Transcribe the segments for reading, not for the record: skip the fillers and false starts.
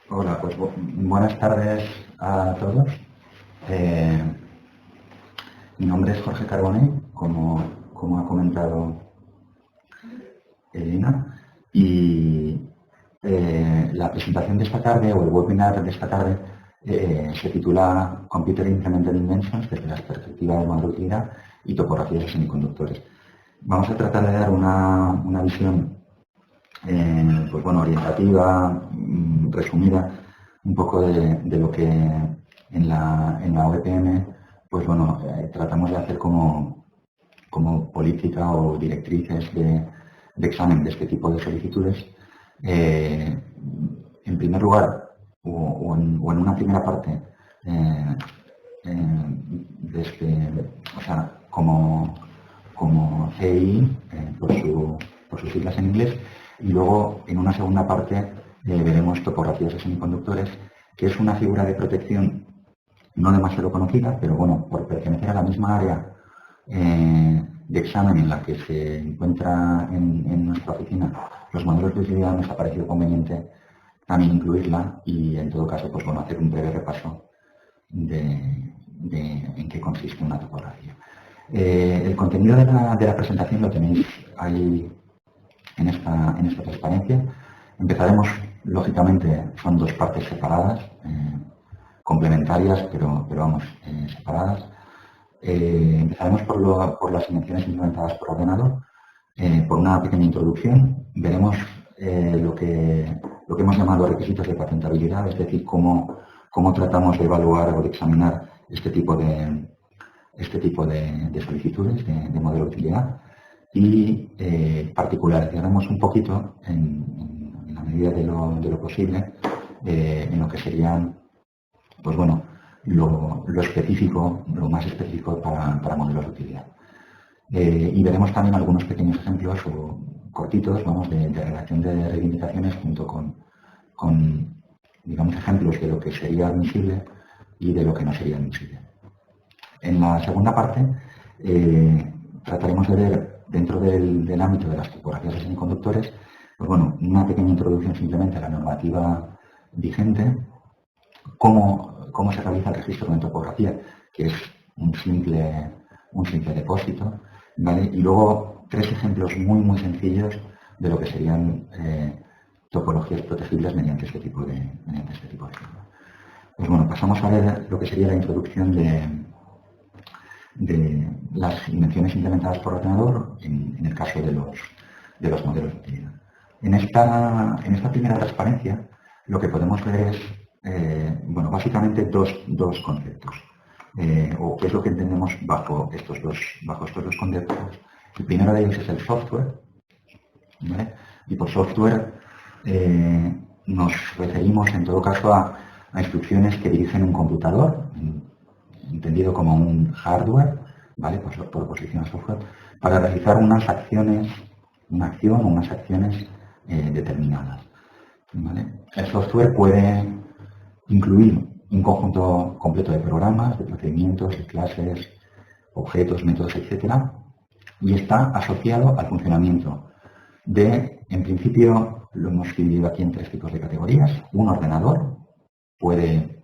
Hola, pues buenas tardes a todos. Mi nombre es Jorge Carbone, como ha comentado Elena, y la presentación de esta tarde, o el webinar de esta tarde, se titula Computer Implemented Inventions desde la perspectiva del modelo de utilidad y topografías de semiconductores. Vamos a tratar de dar una visión pues bueno, orientativa, resumida, un poco de lo que en la OEPM pues bueno, tratamos de hacer como política o directrices de examen de este tipo de solicitudes. En primer lugar, o en una primera parte, o sea, como CI, por sus siglas en inglés, y luego en una segunda parte veremos topografías de semiconductores, que es una figura de protección no demasiado conocida, pero bueno, por pertenecer a la misma área de examen en la que se encuentra en nuestra oficina los modelos de utilidad, nos ha parecido conveniente también incluirla y en todo caso pues bueno, hacer un breve repaso de en qué consiste una topografía. El contenido de la presentación lo tenéis ahí en esta transparencia. Empezaremos, lógicamente, son dos partes separadas, complementarias, pero vamos, separadas. Empezaremos por las invenciones implementadas por ordenador, por una pequeña introducción. Veremos lo que hemos llamado requisitos de patentabilidad, es decir, cómo tratamos de evaluar o de examinar este tipo de solicitudes de modelo de utilidad y particularizaremos un poquito, en la medida de lo posible, en lo que serían, pues bueno, lo específico, lo más específico para modelos de utilidad. Y veremos también algunos pequeños ejemplos o cortitos, vamos, de redacción de reivindicaciones junto con, digamos, ejemplos de lo que sería admisible y de lo que no sería admisible. En la segunda parte trataremos de ver, dentro del ámbito de las topografías de semiconductores, pues bueno, una pequeña introducción simplemente a la normativa vigente, cómo se realiza el registro de topografía, que es un simple depósito, ¿vale? Y luego tres ejemplos muy sencillos de lo que serían topologías protegibles mediante este tipo de figura. Pues bueno, pasamos a ver lo que sería la introducción de las invenciones implementadas por ordenador en el caso de los modelos de utilidad. En esta primera transparencia lo que podemos ver es, bueno, básicamente dos conceptos, o qué es lo que entendemos bajo estos dos conceptos. El primero de ellos es el software, ¿vale? Y por software nos referimos en todo caso a instrucciones que dirigen un computador, entendido como un hardware, ¿vale? Pues por oposición a software, para realizar unas acciones, una acción o unas acciones determinadas, ¿vale? El software puede incluir un conjunto completo de programas, de procedimientos, de clases, objetos, métodos, etcétera, y está asociado al funcionamiento de, en principio, lo hemos dividido aquí en tres tipos de categorías. Un ordenador puede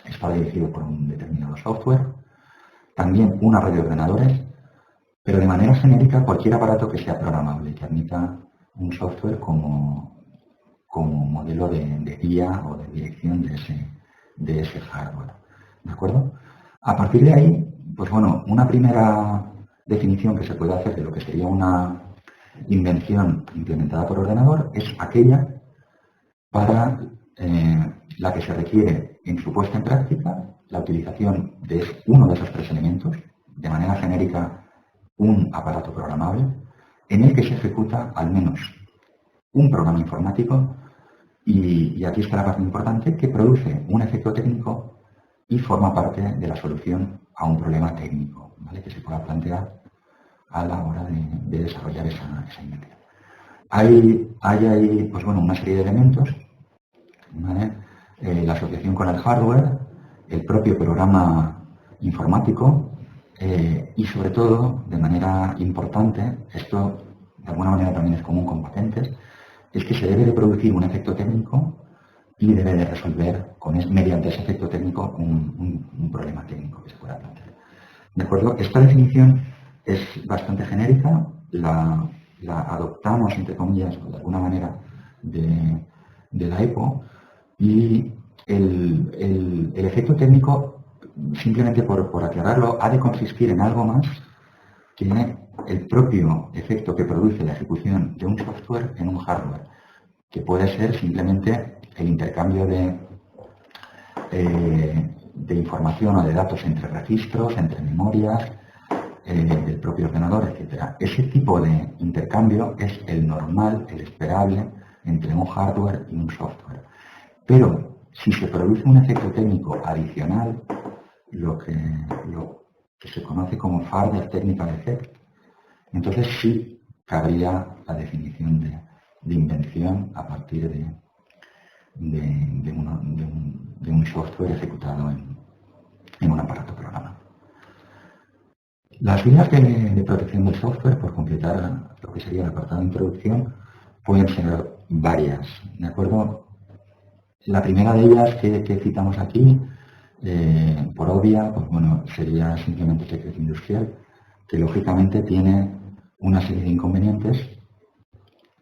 estar dirigido por un determinado software, también una red de ordenadores, pero de manera genérica cualquier aparato que sea programable, que admita un software como modelo de guía o de dirección de ese hardware. ¿De acuerdo? A partir de ahí, pues bueno, una primera definición que se puede hacer de lo que sería una invención implementada por ordenador es aquella para la que se requiere en su puesta en práctica la utilización de uno de esos tres elementos, de manera genérica un aparato programable, en el que se ejecuta al menos un programa informático y aquí está la parte importante, que produce un efecto técnico y forma parte de la solución a un problema técnico, ¿vale? Que se pueda plantear a la hora de desarrollar esa invención. Hay ahí, pues bueno, una serie de elementos, ¿vale? La asociación con el hardware, el propio programa informático y sobre todo, de manera importante, esto de alguna manera también es común con patentes, es que se debe de producir un efecto técnico y debe de resolver mediante ese efecto técnico un problema técnico que se pueda plantear. ¿De acuerdo? Esta definición es bastante genérica, la adoptamos, entre comillas, de alguna manera, de la EPO, y el efecto técnico, simplemente por aclararlo, ha de consistir en algo más que el propio efecto que produce la ejecución de un software en un hardware, que puede ser simplemente el intercambio de información o de datos entre registros, entre memorias, del propio ordenador, etc. Ese tipo de intercambio es el normal, el esperable entre un hardware y un software. Pero si se produce un efecto técnico adicional, lo que se conoce como Further Technical Effect, entonces sí cabría la definición de invención a partir de un software ejecutado en un aparato programado. Las vías de protección del software, por completar lo que sería el apartado de introducción, pueden ser varias, ¿de acuerdo? La primera de ellas que citamos aquí, por obvia, pues bueno, sería simplemente el secreto industrial, que lógicamente tiene una serie de inconvenientes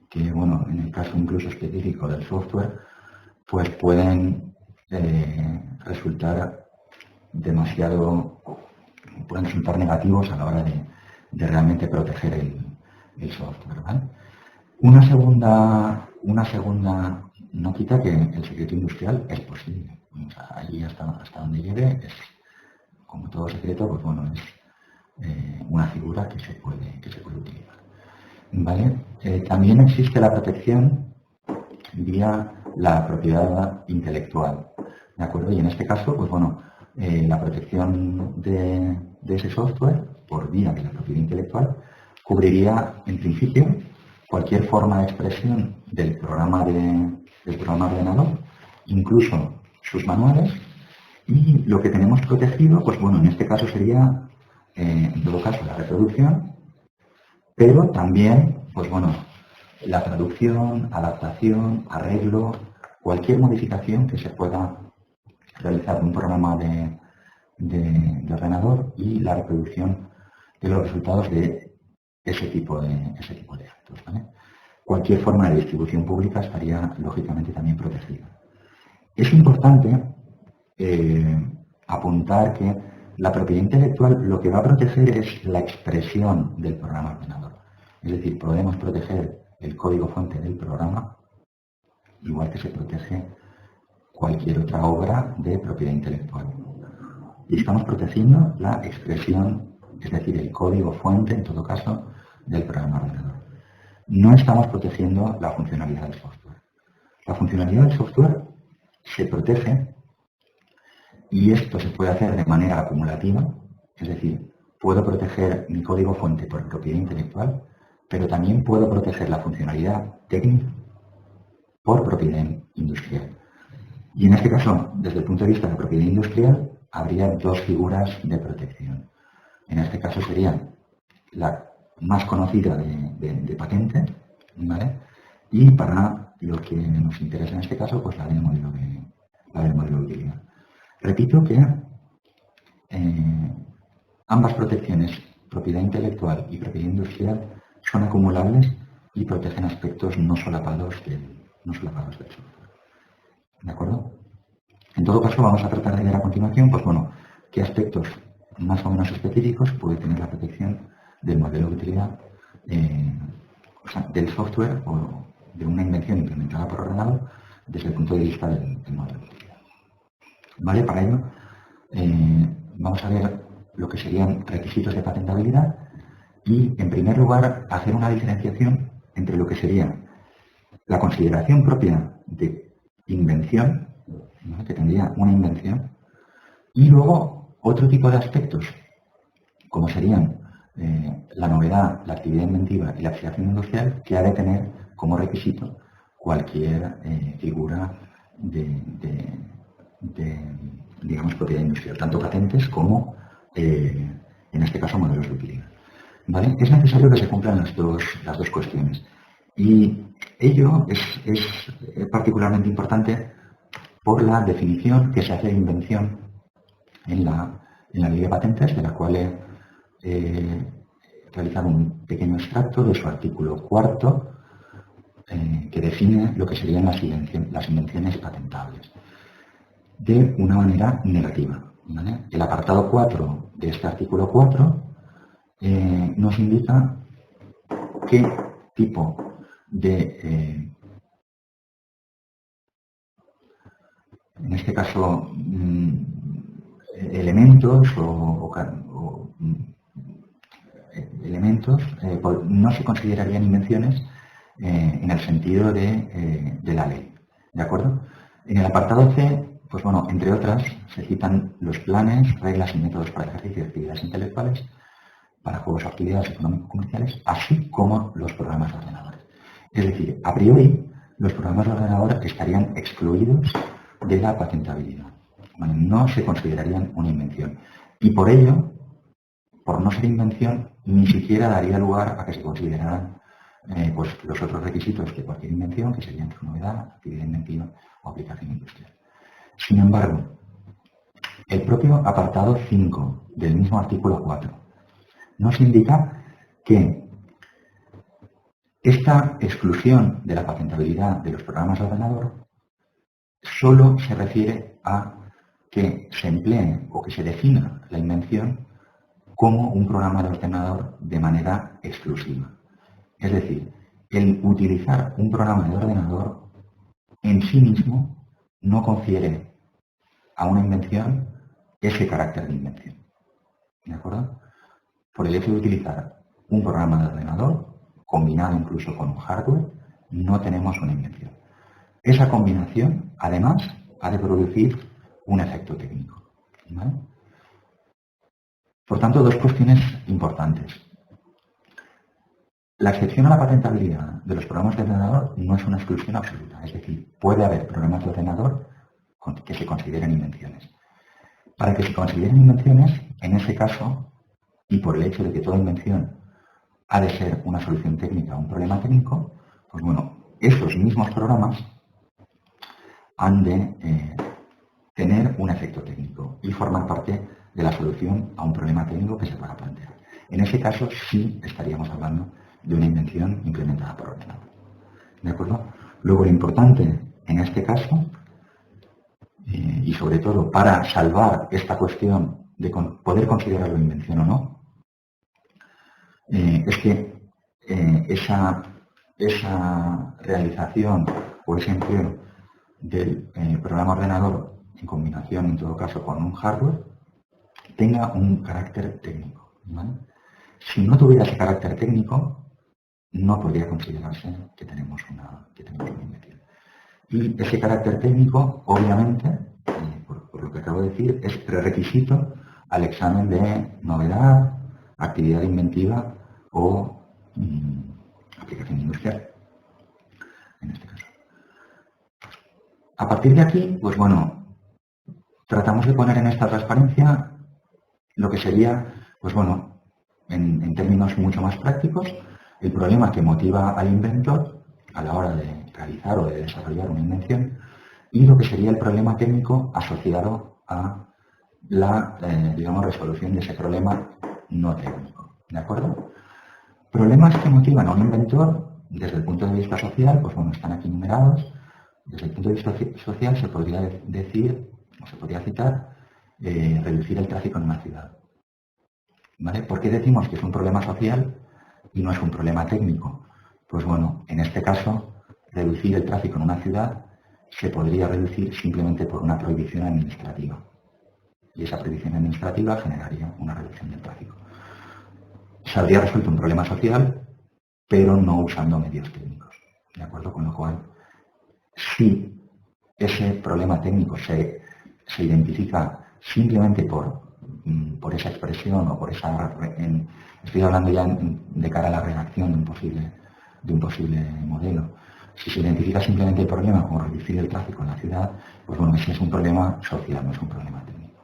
que, bueno, en el caso incluso específico del software, pues pueden resultar negativos a la hora de realmente proteger el software, ¿vale? Una segunda no quita que el secreto industrial es posible. O sea, allí hasta donde llegue, es, como todo secreto, pues bueno, es una figura que se puede utilizar, ¿vale? También existe la protección vía la propiedad intelectual, ¿de acuerdo? Y en este caso, pues bueno, la protección de ese software por vía de la propiedad intelectual cubriría, en principio, cualquier forma de expresión del programa ordenador, incluso sus manuales, y lo que tenemos protegido, pues bueno, en este caso sería, en todo caso, la reproducción, pero también, pues bueno, la traducción, adaptación, arreglo, cualquier modificación que se pueda realizar de un programa de ordenador y la reproducción de los resultados de ese tipo de actos, ¿vale? Cualquier forma de distribución pública estaría lógicamente también protegida. Es importante apuntar que la propiedad intelectual lo que va a proteger es la expresión del programa ordenador. Es decir, podemos proteger el código fuente del programa igual que se protege cualquier otra obra de propiedad intelectual. Y estamos protegiendo la expresión, es decir, el código fuente, en todo caso, del programa ordenador. No estamos protegiendo la funcionalidad del software. La funcionalidad del software se protege y esto se puede hacer de manera acumulativa, es decir, puedo proteger mi código fuente por propiedad intelectual, pero también puedo proteger la funcionalidad técnica por propiedad industrial. Y en este caso, desde el punto de vista de la propiedad industrial, habría dos figuras de protección. En este caso sería la más conocida de patente, ¿vale? Y para lo que nos interesa en este caso, pues la del modelo de utilidad. Repito que ambas protecciones, propiedad intelectual y propiedad industrial, son acumulables y protegen aspectos no solapados del software. ¿De acuerdo? En todo caso, vamos a tratar de ver a continuación, pues bueno, qué aspectos más o menos específicos puede tener la protección del modelo de utilidad, o sea, del software o de una invención implementada por ordenador desde el punto de vista del modelo de utilidad. ¿Vale? Para ello, vamos a ver lo que serían requisitos de patentabilidad y, en primer lugar, hacer una diferenciación entre lo que sería la consideración propia de invención, ¿no?, que tendría una invención, y luego otro tipo de aspectos, como serían la novedad, la actividad inventiva y la aplicación industrial, que ha de tener como requisito cualquier figura digamos, propiedad industrial, tanto patentes como, en este caso, modelos de utilidad. ¿Vale? Es necesario que se cumplan las dos cuestiones. Y Ello es particularmente importante por la definición que se hace de invención en la ley de patentes, de la cual he realizado un pequeño extracto de su artículo cuarto, que define lo que serían las invenciones patentables de una manera negativa, ¿vale? El apartado 4 de este artículo 4 nos indica qué tipo de, en este caso, elementos no se considerarían invenciones en el sentido de la ley, ¿de acuerdo? En el apartado C, pues bueno, entre otras, se citan los planes, reglas y métodos para el ejercicio de actividades intelectuales, para juegos o actividades económico-comerciales, así como los programas de ordenadores. Es decir, a priori, los programas de ordenador estarían excluidos de la patentabilidad. Bueno, no se considerarían una invención. Y por ello, por no ser invención, ni siquiera daría lugar a que se consideraran pues los otros requisitos de cualquier invención, que serían su novedad, actividad inventiva o aplicación industrial. Sin embargo, el propio apartado 5 del mismo artículo 4 nos indica que esta exclusión de la patentabilidad de los programas de ordenador solo se refiere a que se emplee o que se defina la invención como un programa de ordenador de manera exclusiva. Es decir, el utilizar un programa de ordenador en sí mismo no confiere a una invención ese carácter de invención. ¿De acuerdo? Por el hecho de utilizar un programa de ordenador, combinado incluso con un hardware, no tenemos una invención. Esa combinación, además, ha de producir un efecto técnico, ¿vale? Por tanto, dos cuestiones importantes. La excepción a la patentabilidad de los programas de ordenador no es una exclusión absoluta, es decir, puede haber programas de ordenador que se consideren invenciones. Para que se consideren invenciones, en ese caso, y por el hecho de que toda invención ha de ser una solución técnica a un problema técnico, pues bueno, esos mismos programas han de tener un efecto técnico y formar parte de la solución a un problema técnico que se pueda plantear. En ese caso sí estaríamos hablando de una invención implementada por ordenador. ¿De acuerdo? Luego lo importante en este caso, y sobre todo para salvar esta cuestión de poder considerarlo invención o no, es que esa realización o ese empleo del programa ordenador en combinación, en todo caso, con un hardware, tenga un carácter técnico, ¿vale? Si no tuviera ese carácter técnico, no podría considerarse que tenemos una invención. Y ese carácter técnico, obviamente, por lo que acabo de decir, es prerequisito al examen de novedad, actividad inventiva o aplicación industrial, en este caso. A partir de aquí, pues bueno, tratamos de poner en esta transparencia lo que sería, pues bueno, en términos mucho más prácticos, el problema que motiva al inventor a la hora de realizar o de desarrollar una invención y lo que sería el problema técnico asociado a la, digamos, resolución de ese problema no técnico. ¿De acuerdo? Problemas que motivan a un inventor desde el punto de vista social, pues bueno, están aquí numerados. Desde el punto de vista social se podría decir, o se podría citar, reducir el tráfico en una ciudad. ¿Vale? ¿Por qué decimos que es un problema social y no es un problema técnico? Pues bueno, en este caso, reducir el tráfico en una ciudad se podría reducir simplemente por una prohibición administrativa. Y esa prohibición administrativa generaría una reducción del tráfico. Se habría resuelto un problema social, pero no usando medios técnicos. ¿De acuerdo? Con lo cual, si ese problema técnico se identifica simplemente por esa expresión o por esa... estoy hablando ya de cara a la redacción de un posible modelo. Si se identifica simplemente el problema como reducir el tráfico en la ciudad, pues bueno, ese es un problema social, no es un problema técnico.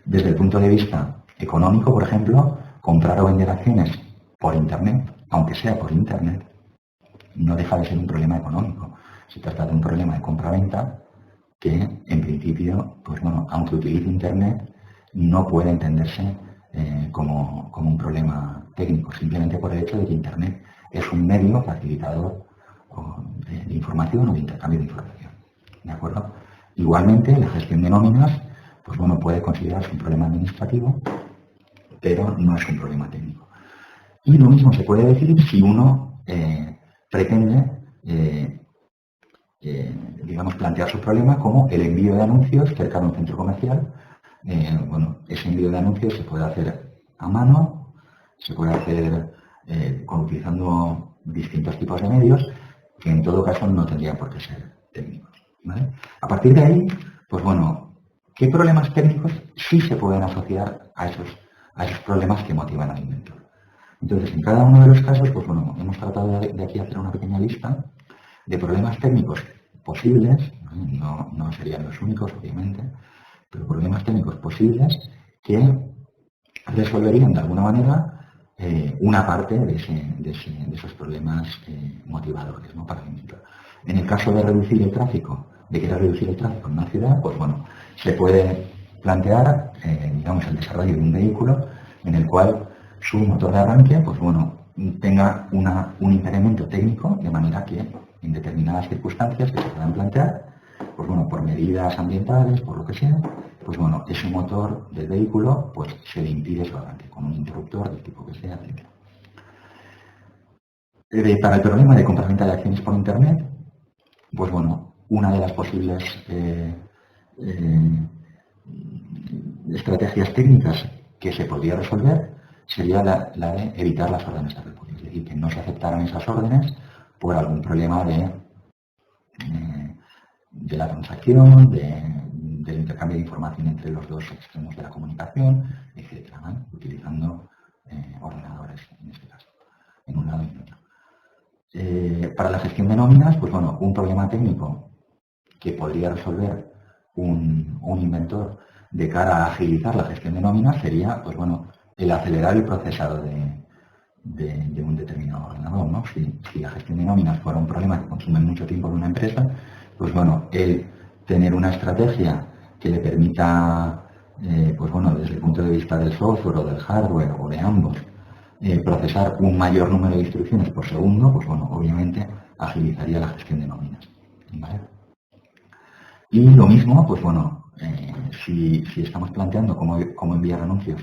Desde el punto de vista económico, por ejemplo, comprar o vender acciones por Internet, aunque sea por Internet, no deja de ser un problema económico. Se trata de un problema de compra-venta que, en principio, pues bueno, aunque utilice Internet, no puede entenderse como un problema técnico, simplemente por el hecho de que Internet es un medio facilitador de información o de intercambio de información. ¿De acuerdo? Igualmente, la gestión de nóminas, pues bueno, puede considerarse un problema administrativo, pero no es un problema técnico. Y lo mismo se puede decir si uno pretende, digamos, plantear su problema como el envío de anuncios cerca de un centro comercial. Bueno, ese envío de anuncios se puede hacer a mano, se puede hacer utilizando distintos tipos de medios, que en todo caso no tendrían por qué ser técnicos. ¿Vale? A partir de ahí, pues bueno, ¿qué problemas técnicos sí se pueden asociar a esos problemas que motivan al inventor? Entonces, en cada uno de los casos, pues bueno, hemos tratado de aquí hacer una pequeña lista de problemas técnicos posibles, no serían los únicos, obviamente, pero problemas técnicos posibles que resolverían de alguna manera una parte de esos problemas motivadores, ¿no?, para el inventor. En el caso de reducir el tráfico, de querer reducir el tráfico en una ciudad, pues bueno, se puede plantear, digamos, el desarrollo de un vehículo en el cual su motor de arranque, pues bueno, tenga un impedimento técnico, de manera que en determinadas circunstancias que se puedan plantear, pues bueno, por medidas ambientales, por lo que sea, pues bueno, ese motor del vehículo pues se le impide su arranque con un interruptor del tipo que sea, etc. Para el problema de compraventa de acciones por Internet, pues bueno, una de las posibles estrategias técnicas que se podría resolver sería la de evitar las órdenes de repudio, es decir, que no se aceptaran esas órdenes por algún problema de la transacción, del intercambio de información entre los dos extremos de la comunicación, etc., ¿vale?, utilizando ordenadores, en este caso, en un lado y en otro. Para la gestión de nóminas, pues bueno, un problema técnico que podría resolver un inventor de cara a agilizar la gestión de nóminas sería, pues bueno, el acelerar el procesado de un determinado ordenador, ¿no? Si la gestión de nóminas fuera un problema que consume mucho tiempo de una empresa, pues bueno, el tener una estrategia que le permita, pues bueno, desde el punto de vista del software o del hardware o de ambos, procesar un mayor número de instrucciones por segundo, pues bueno, obviamente agilizaría la gestión de nóminas, ¿vale? Y lo mismo, pues bueno, si estamos planteando cómo enviar anuncios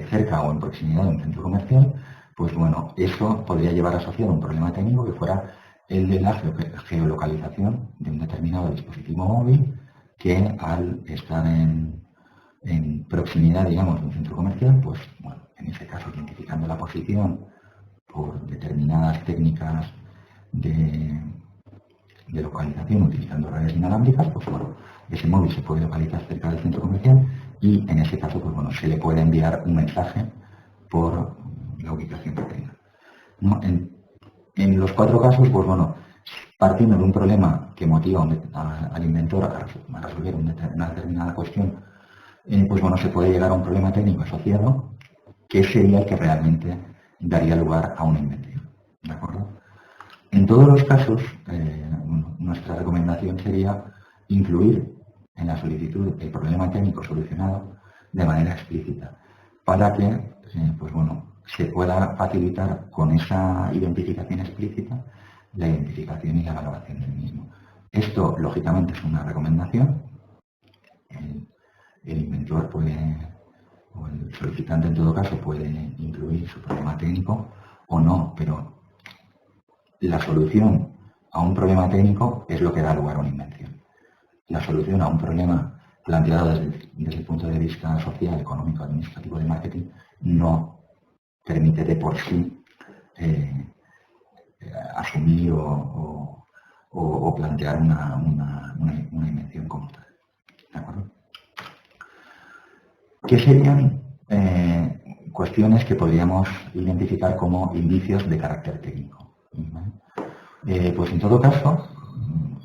cerca o en proximidad de un centro comercial, pues bueno, eso podría llevar asociado un problema técnico que fuera el de la geolocalización de un determinado dispositivo móvil que al estar en proximidad, digamos, de un centro comercial, pues bueno, en ese caso identificando la posición por determinadas técnicas de localización utilizando redes inalámbricas, pues bueno, ese móvil se puede localizar cerca del centro comercial y en ese caso, pues bueno, se le puede enviar un mensaje por la ubicación que tenga, ¿no? En los cuatro casos, pues bueno, partiendo de un problema que motiva al inventor a resolver una determinada cuestión, pues bueno, se puede llegar a un problema técnico asociado que sería el que realmente daría lugar a una invención, ¿de acuerdo? En todos los casos, bueno, nuestra recomendación sería incluir en la solicitud el problema técnico solucionado de manera explícita, para que pues bueno, se pueda facilitar con esa identificación explícita la identificación y la valoración del mismo. Esto, lógicamente, es una recomendación. El inventor puede, o el solicitante en todo caso, puede incluir su problema técnico o no, pero la solución a un problema técnico es lo que da lugar a una invención. La solución a un problema planteado desde el punto de vista social, económico, administrativo, de marketing, no permite de por sí asumir o plantear una invención como tal. ¿De acuerdo? ¿Qué serían cuestiones que podríamos identificar como indicios de carácter técnico? Pues en todo caso,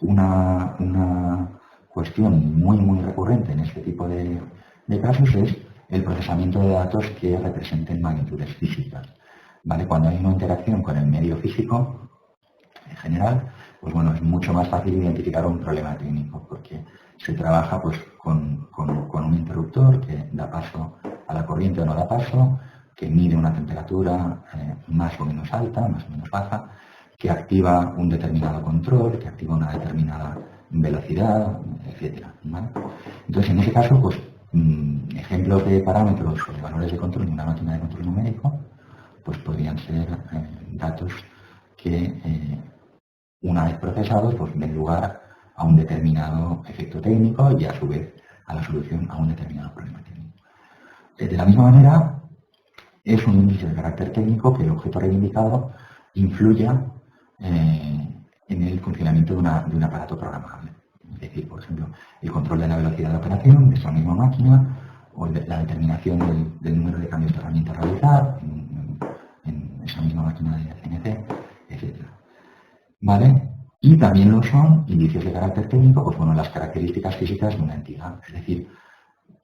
una cuestión muy recurrente en este tipo de casos es el procesamiento de datos que representen magnitudes físicas, ¿vale? Cuando hay una interacción con el medio físico, general, pues bueno, es mucho más fácil identificar un problema técnico, porque se trabaja pues con un interruptor que da paso a la corriente o no da paso, que mide una temperatura más o menos alta, más o menos baja, que activa un determinado control, que activa una determinada velocidad, etcétera, ¿vale? Entonces, en ese caso, pues ejemplos de parámetros o de valores de control de una máquina de control numérico, pues podrían ser datos que una vez procesados, pues den lugar a un determinado efecto técnico y a su vez a la solución a un determinado problema técnico. De la misma manera, es un índice de carácter técnico que el objeto reivindicado influya en el funcionamiento de un aparato programable. Es decir, por ejemplo, el control de la velocidad de operación de esa misma máquina o la determinación del número de cambios de herramienta a realizar en esa misma máquina de CNC, etc. ¿Vale? Y también lo son indicios de carácter técnico, pues bueno, las características físicas de una entidad, es decir,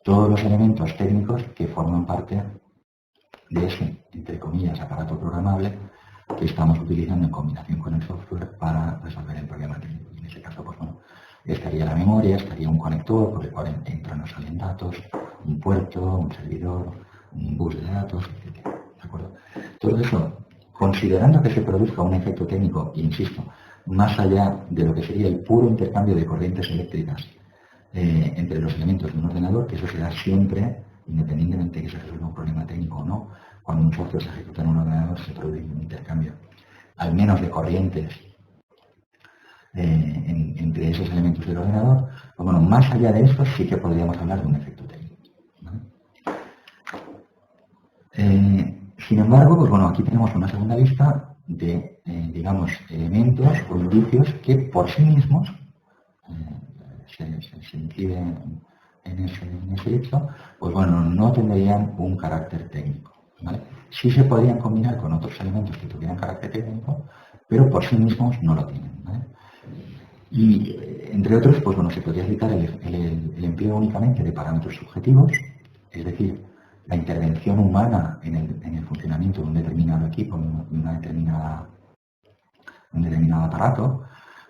todos los elementos técnicos que forman parte de ese, entre comillas, aparato programable que estamos utilizando en combinación con el software para resolver el problema técnico. En ese caso, pues bueno, estaría la memoria, estaría un conector por el cual entran o salen datos, un puerto, un servidor, un bus de datos, etc. ¿De acuerdo? Todo eso, considerando que se produzca un efecto técnico, insisto, más allá de lo que sería el puro intercambio de corrientes eléctricas entre los elementos de un ordenador, que eso se da siempre, independientemente de que se resuelva un problema técnico o no. Cuando un software se ejecuta en un ordenador se produce un intercambio, al menos de corrientes entre esos elementos del ordenador. Pues bueno, más allá de esto sí que podríamos hablar de un efecto técnico, ¿vale? Sin embargo, pues bueno, aquí tenemos una segunda lista de, digamos, elementos o indicios que por sí mismos se inciden en ese hecho, pues bueno, no tendrían un carácter técnico, ¿vale? Sí se podrían combinar con otros elementos que tuvieran carácter técnico, pero por sí mismos no lo tienen, ¿vale? Y entre otros, pues bueno, se podría citar el empleo únicamente de parámetros subjetivos, es decir, la intervención humana en el funcionamiento de un determinado equipo, de un determinado aparato,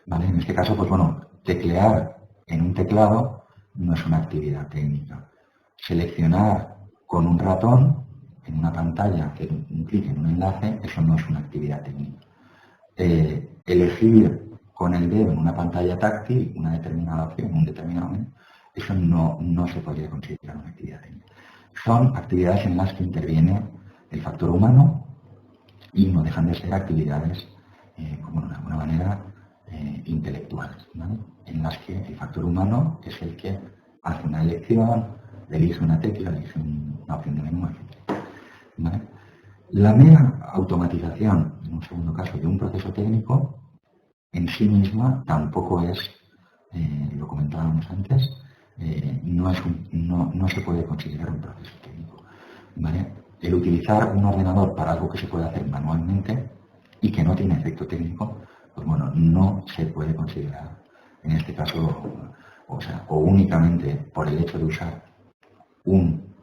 ¿vale? En este caso, pues bueno, teclear en un teclado no es una actividad técnica. Seleccionar con un ratón en una pantalla, hacer un clic en un enlace, eso no es una actividad técnica. Elegir con el dedo en una pantalla táctil una determinada opción, un determinado menú, eso no se podría considerar una actividad técnica. Son actividades en las que interviene el factor humano y no dejan de ser actividades, como de alguna manera, intelectuales, ¿vale? En las que el factor humano es el que hace una elección, elige una tecla, elige una opción de menú, etc. ¿Vale? La mera automatización, en un segundo caso, de un proceso técnico, en sí misma tampoco es, lo comentábamos antes, no se puede considerar un proceso técnico, ¿vale? El utilizar un ordenador para algo que se puede hacer manualmente y que no tiene efecto técnico, pues bueno, no se puede considerar, en este caso, o únicamente por el hecho de usar un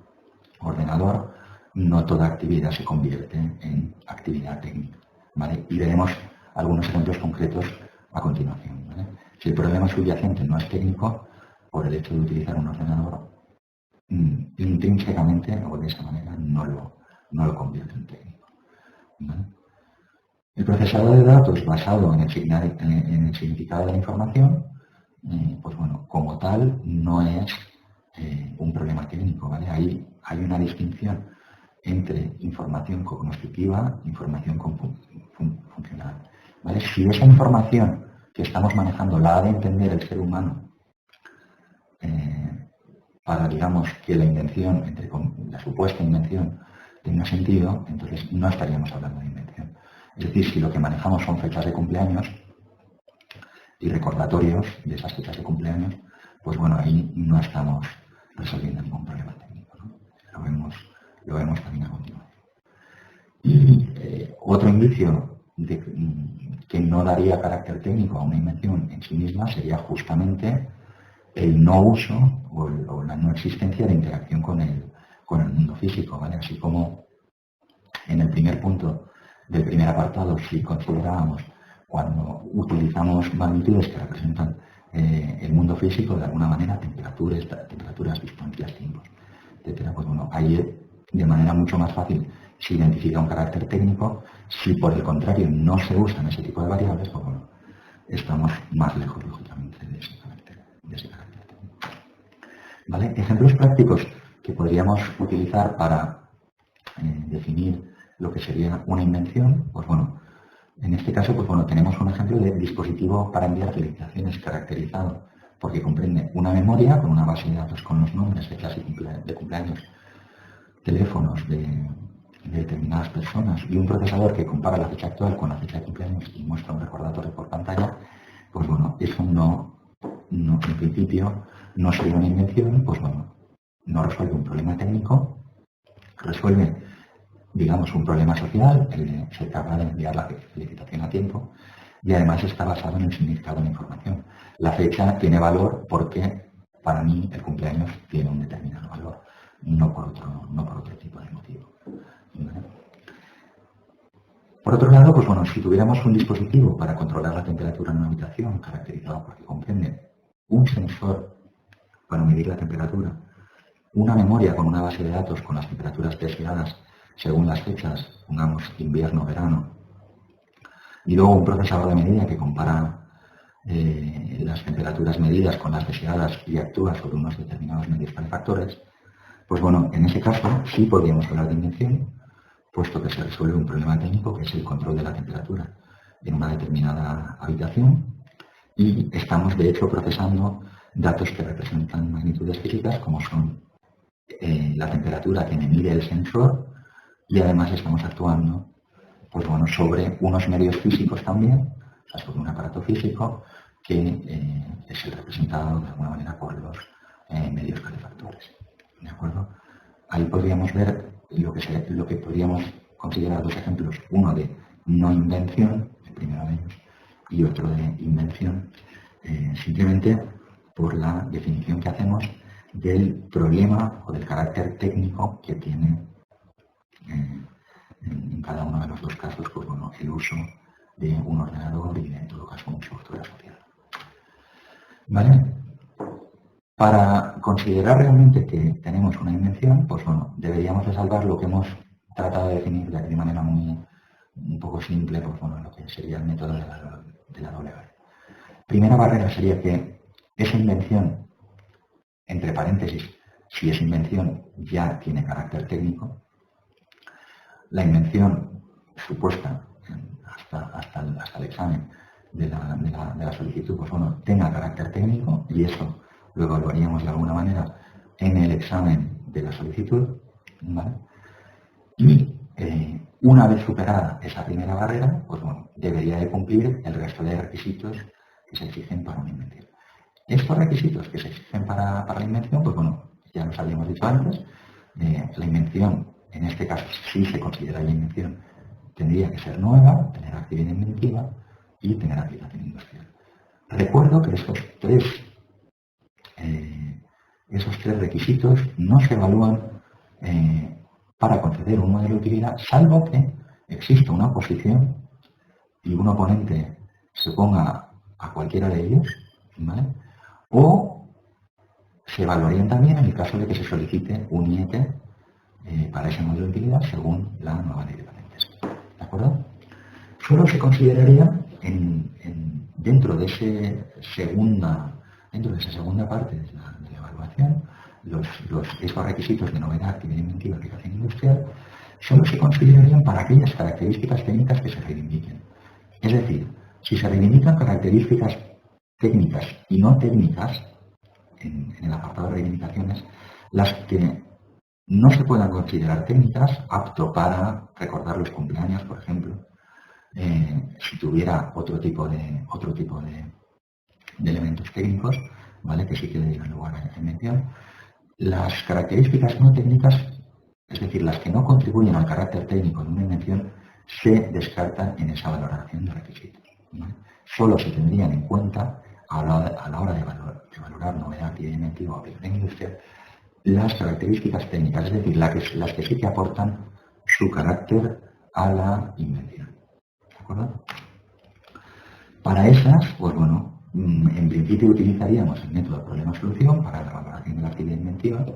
ordenador, no toda actividad se convierte en actividad técnica, ¿vale? Y veremos algunos ejemplos concretos a continuación, ¿vale? Si el problema subyacente no es técnico, por el hecho de utilizar un ordenador, intrínsecamente o de esa manera no lo convierte en técnico, ¿vale? El procesador de datos basado en el significado de la información, pues bueno, como tal no es un problema técnico, ¿vale? Ahí hay una distinción entre información cognoscitiva e información funcional, ¿vale? Si esa información que estamos manejando la ha de entender el ser humano para, digamos, que la invención, la supuesta invención, tenga sentido, entonces no estaríamos hablando de invención. Es decir, si lo que manejamos son fechas de cumpleaños y recordatorios de esas fechas de cumpleaños, pues bueno, ahí no estamos resolviendo ningún problema técnico, ¿no? Lo vemos también a continuación. Y otro indicio que no daría carácter técnico a una invención en sí misma sería justamente el no uso o la no existencia de interacción con el mundo físico, ¿vale? Así como en el primer punto del primer apartado, si considerábamos cuando utilizamos magnitudes que representan el mundo físico, de alguna manera, temperaturas, distancias, tiempos, etcétera, pues bueno, ahí de manera mucho más fácil se identifica un carácter técnico. Si por el contrario no se usan ese tipo de variables, pues bueno, estamos más lejos, lógicamente, de ese carácter técnico. ¿Vale? Ejemplos prácticos que podríamos utilizar para definir lo que sería una invención, pues bueno, en este caso, pues bueno, tenemos un ejemplo de dispositivo para enviar felicitaciones caracterizado, porque comprende una memoria con una base de datos con los nombres, fechas de cumpleaños, teléfonos de determinadas personas y un procesador que compara la fecha actual con la fecha de cumpleaños y muestra un recordatorio por pantalla. Pues bueno, eso en principio no sería una invención, pues bueno, no resuelve un problema técnico, resuelve, digamos, un problema social, el de ser capaz de enviar la felicitación a tiempo, y además está basado en el significado de la información. La fecha tiene valor porque para mí el cumpleaños tiene un determinado valor, no por otro tipo de motivo. ¿Vale? Por otro lado, pues bueno, si tuviéramos un dispositivo para controlar la temperatura en una habitación, caracterizado porque comprende un sensor para medir la temperatura, una memoria con una base de datos con las temperaturas deseadas según las fechas, pongamos invierno, verano, y luego un procesador de medida que compara las temperaturas medidas con las deseadas y actúa sobre unos determinados medios calefactores, pues bueno, en ese caso sí podríamos hablar de invención, puesto que se resuelve un problema técnico que es el control de la temperatura en una determinada habitación y estamos de hecho procesando datos que representan magnitudes físicas como son la temperatura que me mide el sensor y además estamos actuando pues bueno, sobre unos medios físicos también, o sea, sobre un aparato físico que es el representado de alguna manera por los medios calefactores. ¿De acuerdo? Ahí podríamos ver lo que podríamos considerar dos ejemplos, uno de no invención, el primero de ellos, y otro de invención, simplemente por la definición que hacemos del problema o del carácter técnico que tiene en cada uno de los dos casos, pues bueno, el uso de un ordenador y en todo caso un software asociado. ¿Vale? Para considerar realmente que tenemos una invención, pues bueno, deberíamos de salvar lo que hemos tratado de definir de manera un poco simple, pues bueno, lo que sería el método de la doble barrera. Primera barrera sería que esa invención, entre paréntesis, si es invención ya tiene carácter técnico. La invención supuesta hasta el examen de la solicitud, pues bueno, tenga carácter técnico y eso lo evaluaríamos de alguna manera en el examen de la solicitud, ¿vale? Y una vez superada esa primera barrera, pues bueno, debería de cumplir el resto de requisitos que se exigen para una invención. Estos requisitos que se exigen para la invención, pues bueno, ya los habíamos dicho antes, la invención, en este caso, si se considera la invención, tendría que ser nueva, tener actividad inventiva y tener aplicación industrial. Recuerdo que esos tres requisitos no se evalúan para conceder un modelo de utilidad, salvo que exista una oposición y un oponente se oponga a cualquiera de ellos, ¿vale? O se evaluarían también en el caso de que se solicite un IET para ese modelo de utilidad según la nueva ley de patentes. ¿De acuerdo? Solo se consideraría dentro de esa segunda parte de la evaluación, esos requisitos de novedad, actividad inventiva, aplicación industrial, solo se considerarían para aquellas características técnicas que se reivindiquen. Es decir, si se reivindican características técnicas y no técnicas, en el apartado de reivindicaciones, las que no se puedan considerar técnicas, apto para recordar los cumpleaños, por ejemplo, si tuviera otro tipo de elementos técnicos, ¿vale? Que sí que dieran lugar a invención. Las características no técnicas, es decir, las que no contribuyen al carácter técnico de una invención, se descartan en esa valoración de requisitos, ¿vale? Solo se tendrían en cuenta a la hora de valorar novedad, actividad inventiva o aplicación industrial las características técnicas, es decir, las que sí que aportan su carácter a la invención. ¿De acuerdo? Para esas, pues bueno, en principio utilizaríamos el método problema-solución para la valoración de la actividad inventiva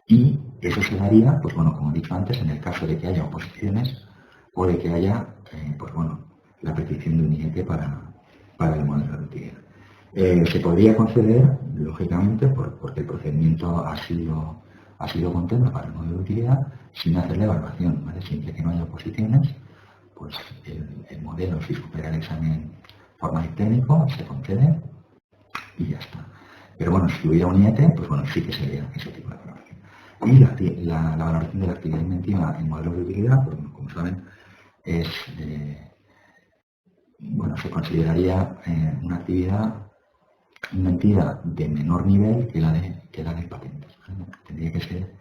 y eso se daría, pues bueno, como he dicho antes, en el caso de que haya oposiciones o de que haya, pues bueno, la petición de un IET para el modelo de utilidad. Se podría conceder, lógicamente, porque el procedimiento ha sido contento para el modelo de utilidad, sin hacer la evaluación, ¿vale? Siempre que no haya oposiciones, pues el modelo, si supera el examen formal y técnico, se concede y ya está. Pero bueno, si hubiera un IET, pues bueno, sí que sería ese tipo de valoración. Y la valoración de la actividad inventiva en modelos de utilidad, pues, como saben, es, bueno, se consideraría una actividad inventiva de menor nivel que la de patentes. ¿Vale? Tendría que ser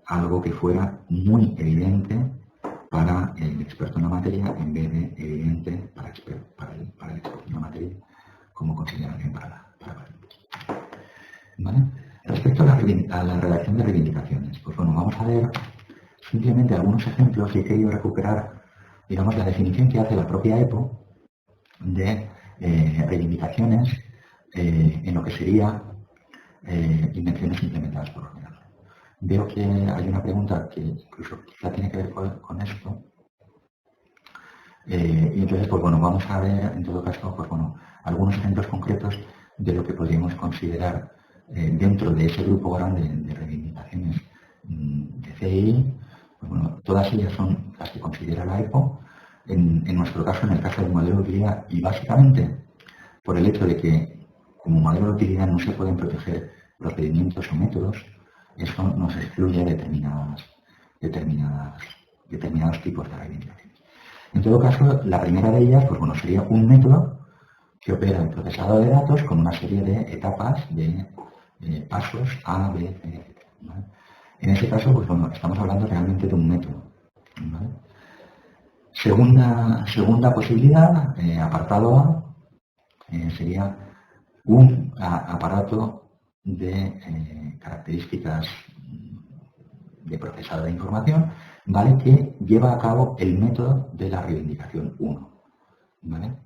algo que fuera muy evidente para el experto en la materia en vez de evidente para el experto en la materia como consideración para patentes. ¿Vale? Respecto a la redacción de reivindicaciones, pues bueno, vamos a ver simplemente algunos ejemplos y he querido recuperar, digamos, la definición que hace la propia EPO de reivindicaciones en lo que sería invenciones implementadas por ordenador. Veo que hay una pregunta que incluso quizá tiene que ver con esto. Y entonces, pues bueno, vamos a ver en todo caso, pues bueno, algunos ejemplos concretos de lo que podríamos considerar dentro de ese grupo grande de reivindicaciones de CI. Pues bueno, todas ellas son las que considera la EPO. En nuestro caso, en el caso del modelo de utilidad, y básicamente por el hecho de que como modelo de utilidad no se pueden proteger procedimientos o métodos, eso nos excluye determinados tipos de reivindicaciones. En todo caso, la primera de ellas, pues bueno, sería un método que opera el procesado de datos con una serie de etapas de pasos A, B, C, etc. ¿Vale? En ese caso, pues bueno, estamos hablando realmente de un método. ¿Vale? Segunda posibilidad, apartado A, sería un aparato de características de procesado de información, ¿vale? Que lleva a cabo el método de la reivindicación 1. ¿Vale?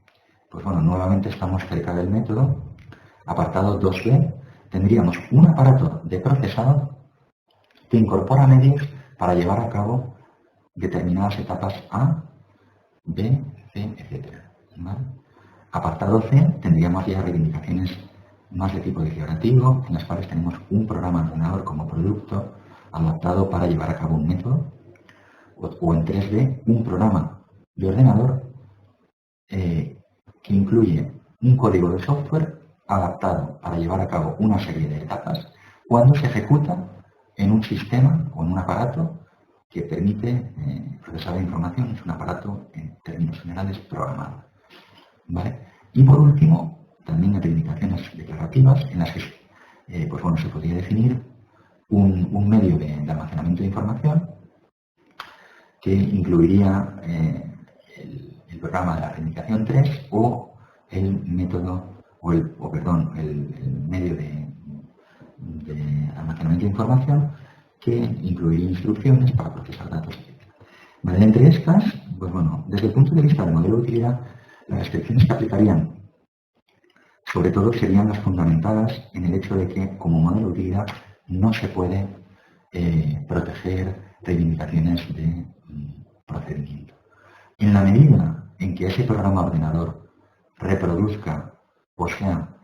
Pues bueno, nuevamente estamos cerca del método. Apartado 2B, tendríamos un aparato de procesado que incorpora medios para llevar a cabo determinadas etapas A, B, C, etc. ¿Vale? Apartado C, tendríamos ya reivindicaciones más de tipo declarativo, en las cuales tenemos un programa ordenador como producto adaptado para llevar a cabo un método, o en 3D, un programa de ordenador que incluye un código de software adaptado para llevar a cabo una serie de etapas cuando se ejecuta en un sistema o en un aparato que permite procesar la información. Es un aparato, en términos generales, programado. ¿Vale? Y por último, también hay reivindicaciones declarativas en las que pues bueno, se podría definir un medio de almacenamiento de información que incluiría el programa de la reivindicación 3 o el método, el medio de almacenamiento de información que incluiría instrucciones para procesar datos, etc. ¿Vale? Entre estas, pues bueno, desde el punto de vista del modelo de utilidad, las restricciones que aplicarían, sobre todo, serían las fundamentadas en el hecho de que, como modelo de utilidad, no se puede proteger reivindicaciones de procedimiento. En la medida en que ese programa ordenador reproduzca, o sea,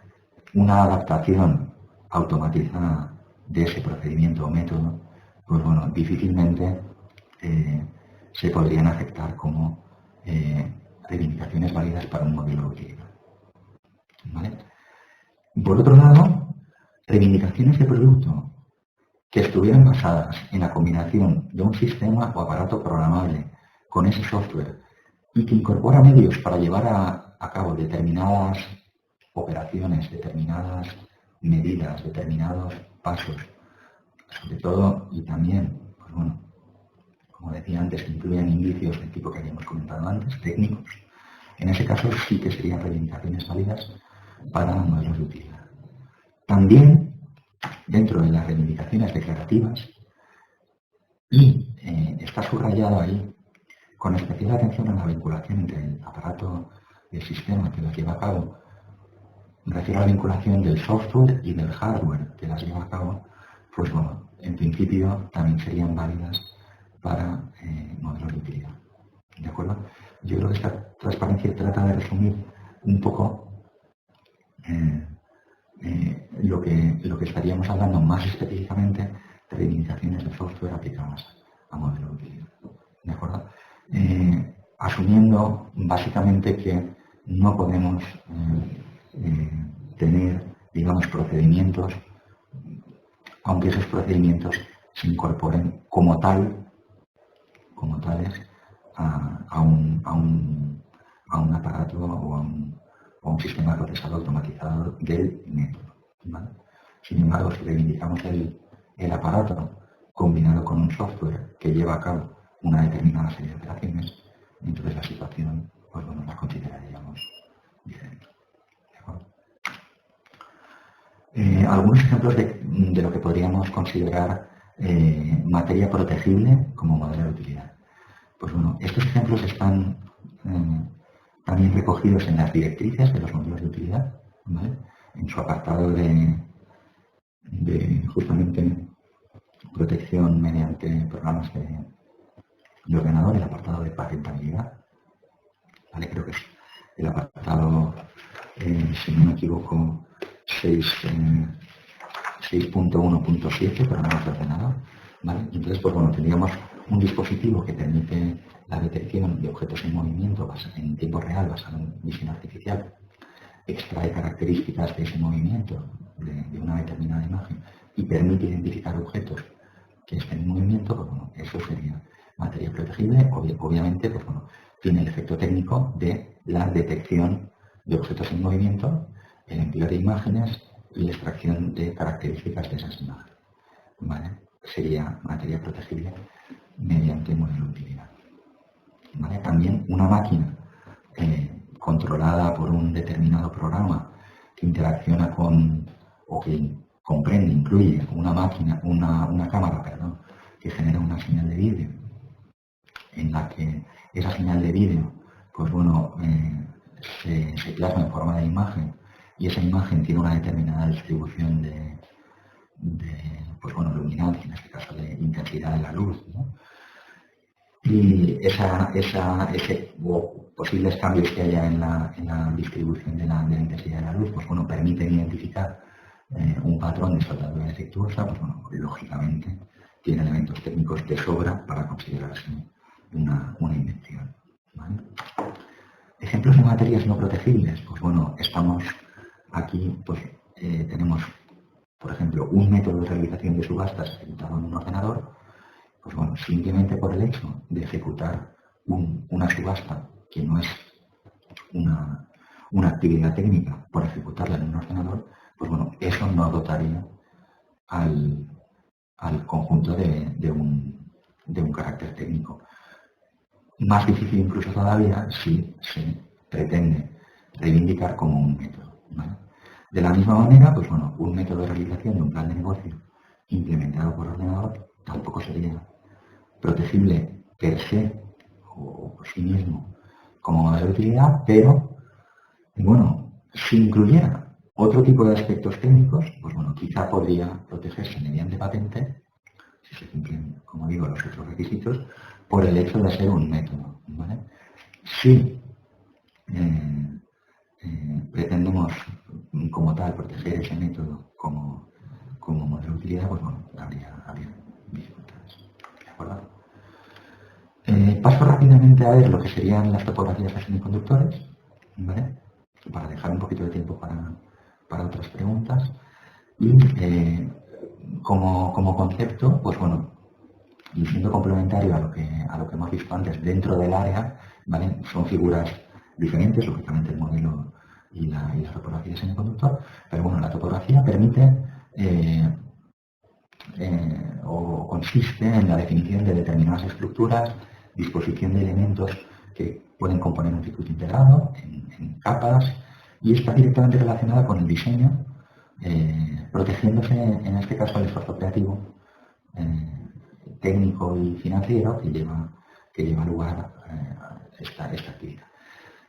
una adaptación automatizada de ese procedimiento o método, pues bueno, difícilmente se podrían aceptar como reivindicaciones válidas para un modelo de utilidad. ¿Vale? Por otro lado, reivindicaciones de producto que estuvieran basadas en la combinación de un sistema o aparato programable con ese software y que incorpora medios para llevar a cabo determinadas operaciones, determinadas medidas, determinados pasos, sobre todo y también, pues bueno, como decía antes, que incluyen indicios del tipo que habíamos comentado antes, técnicos. En ese caso sí que serían reivindicaciones válidas para modelos de utilidad. También, dentro de las reivindicaciones declarativas, y está subrayado ahí, con especial atención a la vinculación entre el aparato el sistema que las lleva a cabo, me refiero a la vinculación del software y del hardware que las lleva a cabo, pues bueno, en principio también serían válidas para modelos de utilidad. ¿De acuerdo? Yo creo que esta transparencia trata de resumir un poco lo que estaríamos hablando más específicamente de limitaciones de software aplicadas a modelos de utilidad. ¿De acuerdo? Asumiendo básicamente que no podemos tener, digamos, procedimientos, aunque esos procedimientos se incorporen como tales a un aparato o a un sistema de procesado automatizado del método. ¿Vale? Sin embargo, si reivindicamos el aparato combinado con un software que lleva a cabo una determinada serie de operaciones, entonces la situación, pues bueno, la consideraríamos diferente. ¿De acuerdo? Algunos ejemplos de lo que podríamos considerar materia protegible como modelo de utilidad. Pues bueno, estos ejemplos están también recogidos en las directrices de los modelos de utilidad, ¿vale? En su apartado de justamente protección mediante programas de ordenador, el apartado de patentabilidad, ¿vale? Creo que es el apartado, si no me equivoco, 6.1.7, programas de ordenador, ¿vale? Entonces, pues bueno, tendríamos un dispositivo que permite la detección de objetos en movimiento en tiempo real basado en visión artificial, extrae características de ese movimiento de una determinada imagen y permite identificar objetos que estén en movimiento, pues bueno, eso sería materia protegible. Obviamente, pues bueno, tiene el efecto técnico de la detección de objetos en movimiento, el empleo de imágenes y la extracción de características de esas imágenes. ¿Vale? Sería materia protegible mediante modelo de utilidad. ¿Vale? También una máquina controlada por un determinado programa que interacciona con o que comprende, incluye una cámara, perdón, que genera una señal de vídeo, en la que esa señal de vídeo, pues bueno, se plasma en forma de imagen y esa imagen tiene una determinada distribución de pues bueno, luminancia, en este caso de intensidad de la luz, ¿no? Y o posibles cambios que haya en la distribución de la intensidad de la luz, pues bueno, permiten identificar un patrón de soldadura defectuosa, pues bueno, lógicamente tiene elementos técnicos de sobra para considerarse una invención, ¿vale? Ejemplos de materias no protegibles, pues bueno, estamos aquí, pues tenemos, por ejemplo, un método de realización de subastas ejecutado en un ordenador, pues bueno, simplemente por el hecho de ejecutar una subasta que no es una actividad técnica, por ejecutarla en un ordenador, pues bueno, eso no dotaría al conjunto de un carácter técnico. Más difícil incluso todavía si se pretende reivindicar como un método, ¿vale? De la misma manera, pues bueno, un método de realización de un plan de negocio implementado por ordenador tampoco sería protegible per se o por sí mismo como modelo de utilidad, pero bueno, si incluyera otro tipo de aspectos técnicos, pues bueno, quizá podría protegerse mediante patente, si se cumplen, como digo, los otros requisitos, por el hecho de ser un método, ¿vale? Si pretendemos como tal proteger ese método como modelo de utilidad, pues bueno, habría dificultades. ¿De acuerdo? Paso rápidamente a ver lo que serían las topografías de semiconductores, ¿vale? Para dejar un poquito de tiempo para otras preguntas. Y como concepto, pues bueno, y siendo complementario a lo que hemos visto antes dentro del área, ¿vale? Son figuras diferentes, lógicamente el modelo y la topografía de semiconductor, pero bueno, la topografía permite o consiste en la definición de determinadas estructuras, disposición de elementos que pueden componer un circuito integrado en capas, y está directamente relacionada con el diseño, protegiéndose en este caso el esfuerzo creativo técnico y financiero que lleva lugar esta actividad.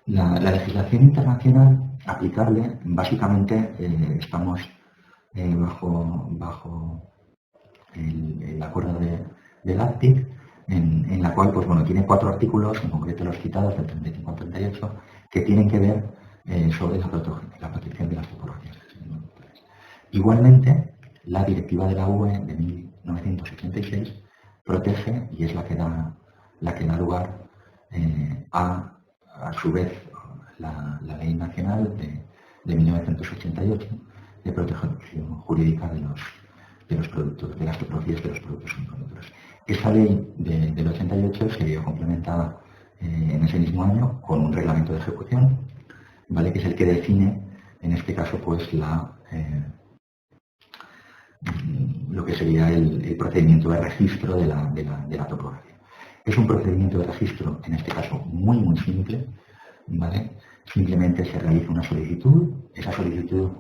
La legislación internacional aplicable, básicamente estamos bajo el acuerdo del ACTIC, en la cual pues, bueno, tiene 4 artículos, en concreto los citados del 35 al 38, que tienen que ver sobre la protección de las topologías. Igualmente, la directiva de la UE de 1986 protege, y es la que da lugar a su vez, la ley nacional de 1988 de protección jurídica de los productos, de las topologías de los productos semiconductores. Esa ley del 88 se vio complementada en ese mismo año con un reglamento de ejecución, ¿vale? Que es el que define, en este caso, pues lo que sería el procedimiento de registro de la topografía. Es un procedimiento de registro, en este caso, muy simple, ¿vale? Simplemente se realiza una solicitud, esa solicitud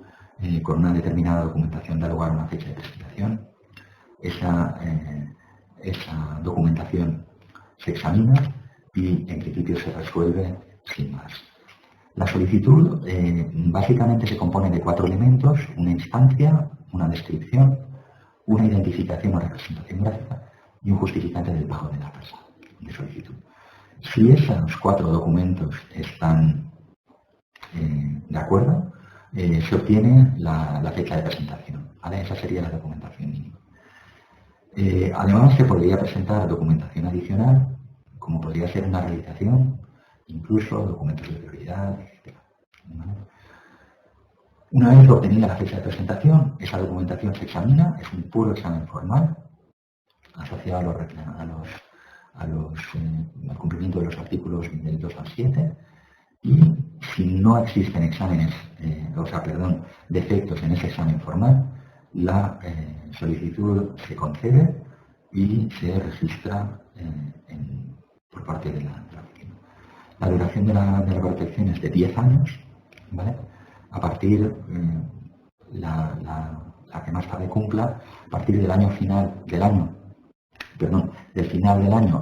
con una determinada documentación da lugar a una fecha de presentación, esa documentación se examina y en principio se resuelve sin más. La solicitud básicamente se compone de 4 elementos: una instancia, una descripción, una identificación o representación gráfica y un justificante del pago de la tasa de solicitud. Si esos 4 documentos están de acuerdo, se obtiene la fecha de presentación, ¿vale? Esa sería la documentación mínima. Además, se podría presentar documentación adicional, como podría ser una realización, incluso documentos de prioridad, etc. ¿Vale? Una vez obtenida la fecha de presentación, esa documentación se examina, es un puro examen formal, asociado al cumplimiento de los artículos del 2 al 7, y si no existen defectos en ese examen formal, la solicitud se concede y se registra por parte de la oficina. La duración de la protección es de 10 años, ¿vale? A partir, la que más tarde cumpla, a partir del final del año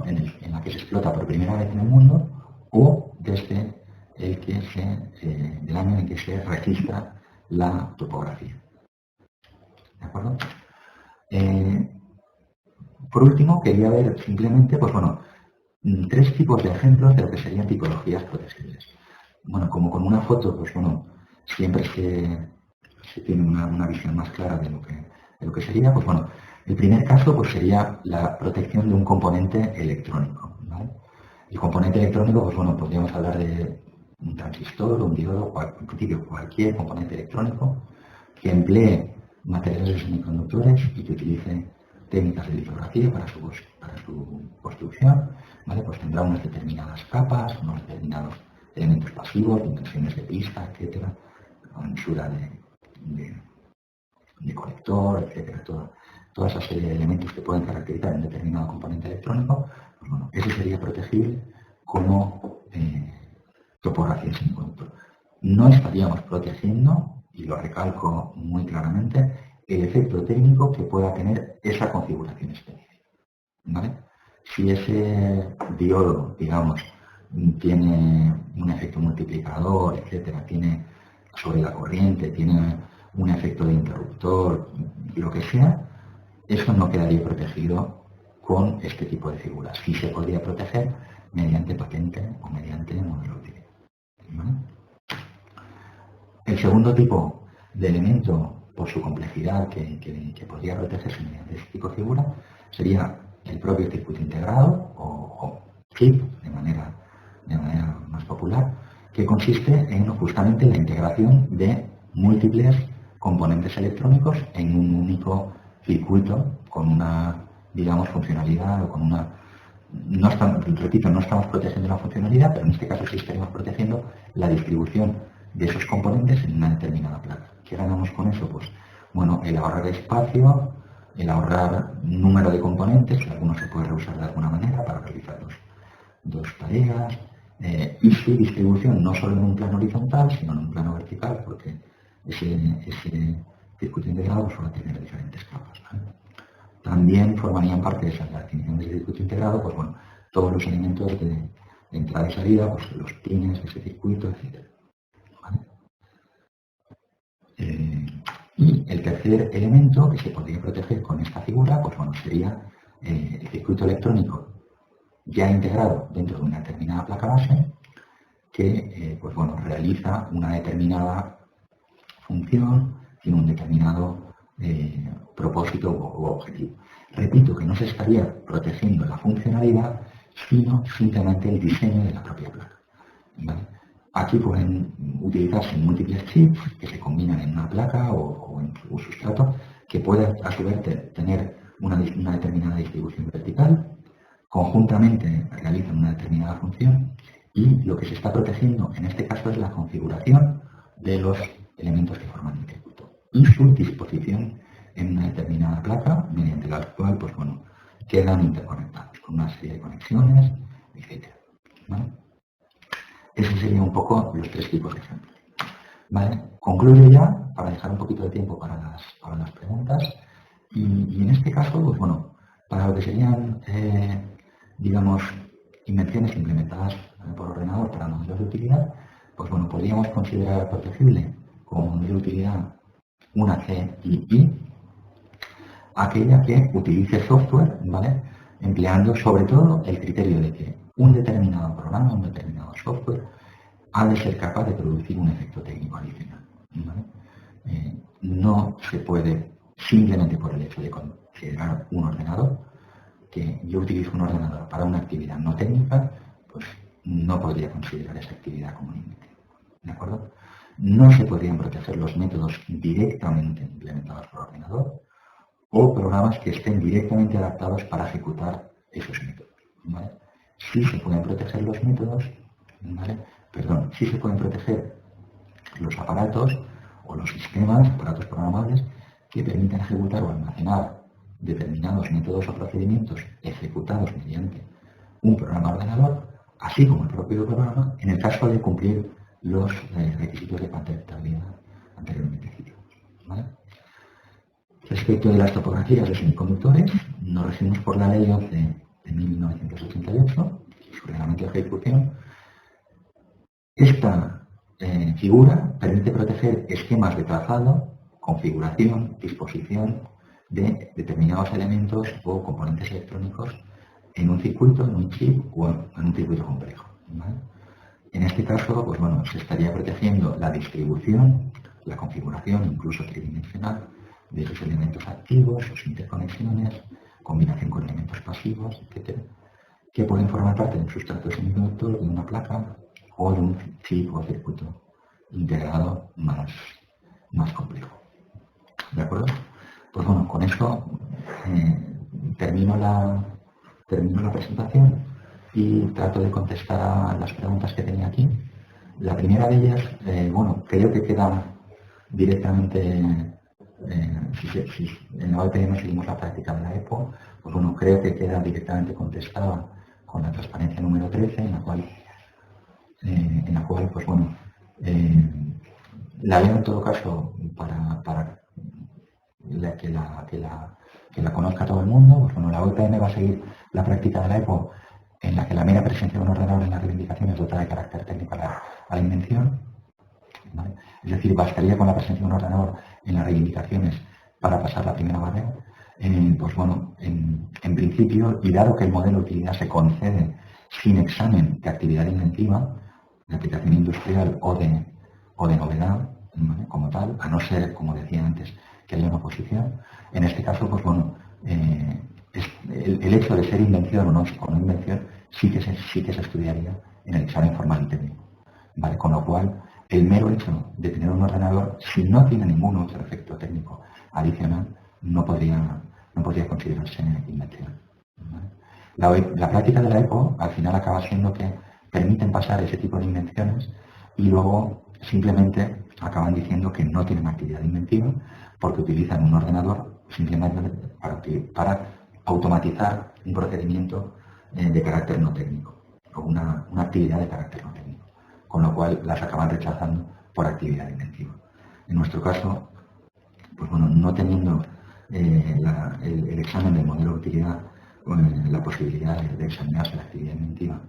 en la que se explota por primera vez en el mundo, o desde del año en que se registra la topografía. ¿De acuerdo? Por último, quería ver simplemente, pues bueno, 3 tipos de ejemplos de lo que serían tipologías protegibles. Bueno, como con una foto, pues bueno, siempre se tiene una visión más clara de lo que sería. Pues bueno, el primer caso pues sería la protección de un componente electrónico, ¿vale? El componente electrónico, pues bueno, podríamos hablar de un transistor, un diodo, en principio cualquier componente electrónico que emplee materiales semiconductores y que utilice técnicas de litografía para su construcción, ¿vale? Pues tendrá unas determinadas capas, unos determinados elementos pasivos, dimensiones de pista, etcétera, anchura de conector, etcétera, toda esa serie de elementos que pueden caracterizar un determinado componente electrónico. Pues bueno, ese sería protegible como topografía semiconductor. No estaríamos protegiendo, y lo recalco muy claramente, el efecto técnico que pueda tener esa configuración específica, ¿vale? Si ese diodo, digamos, tiene un efecto multiplicador, etcétera, tiene sobre la corriente, tiene un efecto de interruptor, lo que sea, eso no quedaría protegido con este tipo de figuras. Sí se podría proteger mediante patente o mediante modelo utilitario, ¿vale? El segundo tipo de elemento, por su complejidad, que podría protegerse mediante este tipo de figura, sería el propio circuito integrado o chip, de manera más popular, que consiste en justamente la integración de múltiples componentes electrónicos en un único circuito con una, digamos, funcionalidad o con una... no estamos protegiendo la funcionalidad, pero en este caso sí estaríamos protegiendo la distribución de esos componentes en una determinada placa. ¿Qué ganamos con eso? Pues, bueno, el ahorrar espacio, el ahorrar número de componentes, que algunos se puede reusar de alguna manera para realizar dos tareas, y su distribución no solo en un plano horizontal, sino en un plano vertical, porque ese circuito integrado suele tener diferentes capas, ¿vale? También formarían parte de esa definición del circuito integrado, pues bueno, todos los elementos entrada y salida, pues los pines de ese circuito, etc. ¿Vale? Y el tercer elemento que se podría proteger con esta figura, pues bueno, sería el circuito electrónico ya integrado dentro de una determinada placa base que pues bueno, realiza una determinada función, tiene un determinado propósito u objetivo. Repito que no se estaría protegiendo la funcionalidad, sino simplemente el diseño de la propia placa. ¿Vale? Aquí pueden utilizarse múltiples chips que se combinan en una placa o en un sustrato que puede a su vez tener una determinada distribución vertical, conjuntamente realizan una determinada función y lo que se está protegiendo en este caso es la configuración de los elementos que forman el circuito y su disposición en una determinada placa mediante la cual pues, bueno, quedan interconectados con una serie de conexiones, etc. ¿Vale? Esos serían un poco los tres tipos de ejemplos. ¿Vale? Concluyo ya para dejar un poquito de tiempo para las preguntas y en este caso, pues bueno, para lo que serían, digamos, invenciones implementadas por ordenador para modelos de utilidad, pues bueno, podríamos considerar protegible como modelo de utilidad una CII, aquella que utilice software, ¿vale? Empleando sobre todo el criterio de que un determinado programa, un determinado software, ha de ser capaz de producir un efecto técnico adicional. ¿Vale? No se puede, simplemente por el hecho de considerar un ordenador, que yo utilizo un ordenador para una actividad no técnica, pues no podría considerar esa actividad como un invención. ¿De acuerdo? No se podrían proteger los métodos directamente implementados por ordenador o programas que estén directamente adaptados para ejecutar esos métodos. ¿Vale? Sí se pueden proteger los métodos, ¿vale? Perdón, sí se pueden proteger los aparatos o los sistemas, aparatos programables, que permitan ejecutar o almacenar determinados métodos o procedimientos ejecutados mediante un programa ordenador, así como el propio programa, en el caso de cumplir los requisitos de patentabilidad anteriormente citados. ¿Vale? Respecto de las topografías de semiconductores, nos regimos por la Ley 11 de 1988, su reglamento de ejecución. Esta figura permite proteger esquemas de trazado, configuración, disposición de determinados elementos o componentes electrónicos en un circuito, en un chip o en un circuito complejo. ¿Vale? En este caso, pues bueno, se estaría protegiendo la distribución, la configuración, incluso tridimensional, de esos elementos activos, sus interconexiones, combinación con elementos pasivos, etc., que pueden formar parte de un sustrato semiconductor, de una placa o de un chip o circuito integrado más complejo. ¿De acuerdo? Pues bueno, con eso termino la presentación y trato de contestar a las preguntas que tenía aquí. La primera de ellas, bueno, creo que queda directamente, si en la OEPM seguimos la práctica de la EPO, pues bueno, creo que queda directamente contestada con la transparencia número 13, en la cual pues bueno, la leo en todo caso para que la conozca todo el mundo. Pues bueno, la OEPM va a seguir la práctica de la EPO en la que la mera presencia de un ordenador en la reivindicación es dota de carácter técnico a la invención. ¿Vale? Es decir, bastaría con la presencia de un ordenador en las reivindicaciones para pasar la primera barrera. Pues bueno, en principio, y dado que el modelo de utilidad se concede sin examen de actividad inventiva, de aplicación industrial o de novedad, ¿vale? Como tal, a no ser, como decía antes, que haya una oposición. En este caso, pues bueno, el hecho de ser invención o no invención sí que se estudiaría en el examen formal y técnico. ¿Vale? Con lo cual, el mero hecho de tener un ordenador, si no tiene ningún otro efecto técnico adicional, no podría considerarse invención. ¿Vale? La práctica de la EPO al final acaba siendo que permiten pasar ese tipo de invenciones y luego simplemente acaban diciendo que no tienen actividad inventiva porque utilizan un ordenador simplemente para automatizar un procedimiento de carácter no técnico o una actividad de carácter no técnico, con lo cual las acaban rechazando por actividad inventiva. En nuestro caso, pues bueno, no teniendo el examen del modelo de utilidad, la posibilidad de examinarse la actividad inventiva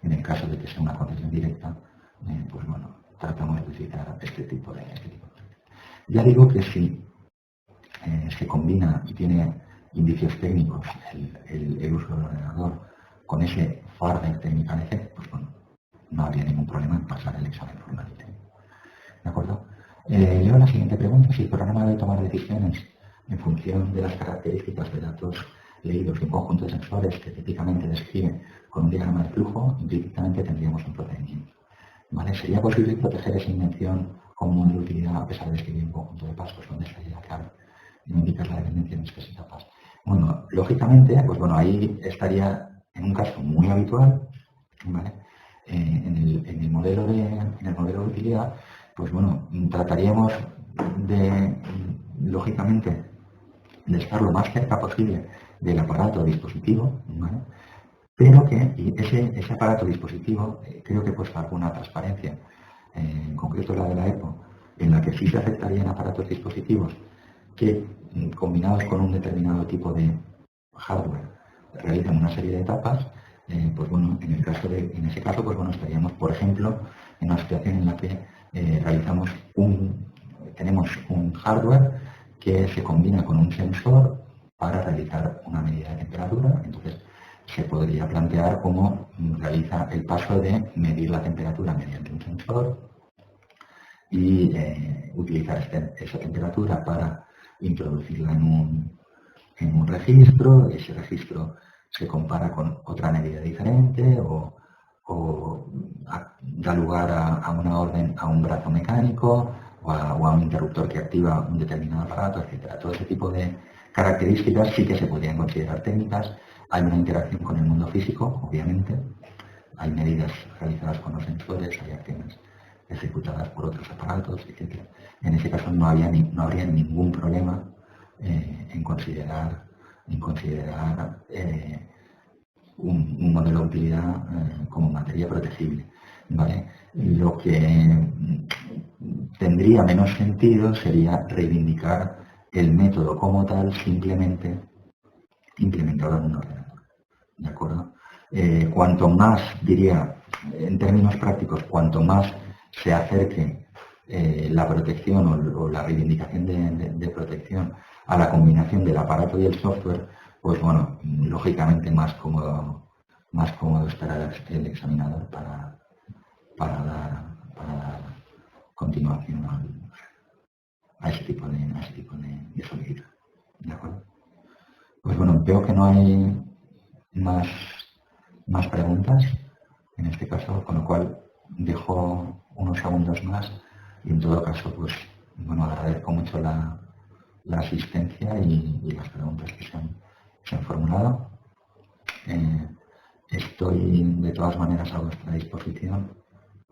En el caso de que sea una concesión directa, pues bueno, tratamos de utilizar este tipo de Ya digo que si se combina y tiene indicios técnicos el uso del ordenador con ese further technical effect, pues bueno, no habría ningún problema en pasar el examen formal y técnico. ¿De acuerdo? Leo la siguiente pregunta. Si el programa debe tomar decisiones en función de las características de datos leídos y un conjunto de sensores que típicamente describe con un diagrama de flujo, implícitamente tendríamos un procedimiento. ¿Vale? ¿Sería posible proteger esa invención como modelo de utilidad a pesar de escribir un conjunto de pasos donde estaría la clave y no indicar la dependencia en estas etapas? Bueno, lógicamente, pues bueno, ahí estaría en un caso muy habitual, ¿vale? En el modelo de utilidad, pues bueno, trataríamos de, lógicamente, de estar lo más cerca posible del aparato o dispositivo, ¿vale? Pero que ese aparato dispositivo, creo que pues alguna transparencia, en concreto la de la EPO, en la que sí se aceptarían aparatos dispositivos que, combinados con un determinado tipo de hardware, realizan una serie de etapas, pues bueno, en ese caso, pues bueno, estaríamos, por ejemplo, en una situación en la que tenemos un hardware que se combina con un sensor para realizar una medida de temperatura. Entonces, se podría plantear cómo realiza el paso de medir la temperatura mediante un sensor y utilizar esa temperatura para introducirla en un registro. Ese registro se compara con otra medida diferente o da lugar a una orden a un brazo mecánico o a un interruptor que activa un determinado aparato, etc. Todo ese tipo de características sí que se podrían considerar técnicas. Hay una interacción con el mundo físico, obviamente. Hay medidas realizadas con los sensores, hay acciones ejecutadas por otros aparatos, etc. En ese caso no habría ningún problema en considerar un modelo de utilidad como materia protegible, ¿vale? Lo que tendría menos sentido sería reivindicar el método como tal simplemente implementado en un ordenador, ¿de acuerdo? Cuanto más, diría, en términos prácticos, cuanto más se acerque la protección o la reivindicación de protección a la combinación del aparato y el software, pues bueno, lógicamente más cómodo estará el examinador para dar continuación a ese tipo de solicitud. ¿De acuerdo? Pues bueno, veo que no hay más preguntas en este caso, con lo cual dejo unos segundos más y en todo caso, pues bueno, agradezco mucho la asistencia y las preguntas que se han formulado. Estoy de todas maneras a vuestra disposición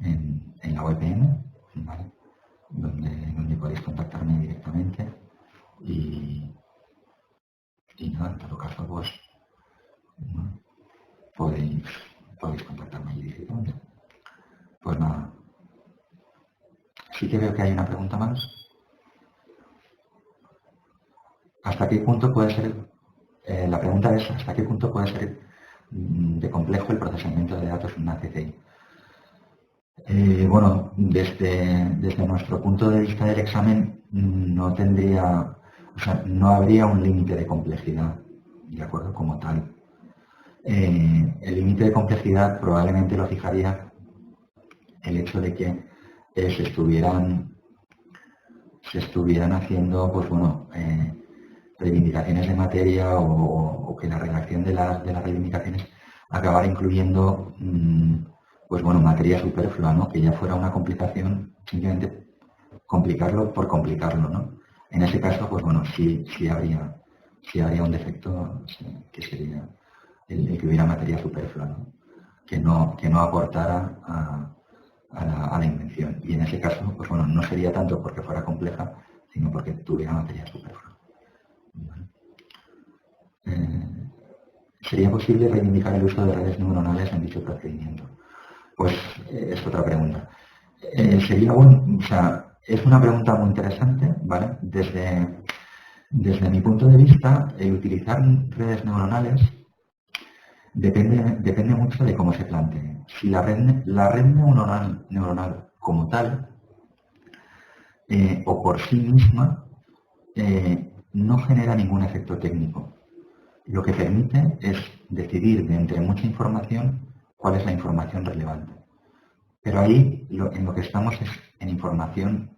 en la VPN, ¿vale? donde podéis contactarme directamente y nada, en todo caso, pues bueno, podéis contactarme allí directamente. Pues nada, sí que veo que hay una pregunta más. ¿Hasta qué punto puede ser, la pregunta es, ¿hasta qué punto puede ser de complejo el procesamiento de datos en una CCI? Bueno, desde nuestro punto de vista del examen no habría un límite de complejidad, ¿de acuerdo? Como tal. El límite de complejidad probablemente lo fijaría el hecho de que se estuvieran haciendo, pues bueno, reivindicaciones de materia o que la redacción de las reivindicaciones acabara incluyendo pues bueno, materia superflua, ¿no? Que ya fuera una complicación, simplemente complicarlo por complicarlo, ¿no? En ese caso, pues bueno, sí habría un defecto que sería el que hubiera materia superflua, ¿no? Que no aportara a la invención. Y en ese caso, pues bueno, no sería tanto porque fuera compleja, sino porque tuviera materia superflua. ¿Vale? ¿Sería posible reivindicar el uso de redes neuronales en dicho procedimiento? Pues es otra pregunta. Sería bueno, o sea, es una pregunta muy interesante, ¿vale? Desde mi punto de vista, utilizar redes neuronales Depende mucho de cómo se plantee. Si la red neuronal como tal, o por sí misma, no genera ningún efecto técnico. Lo que permite es decidir de entre mucha información cuál es la información relevante. Pero ahí en lo que estamos es en información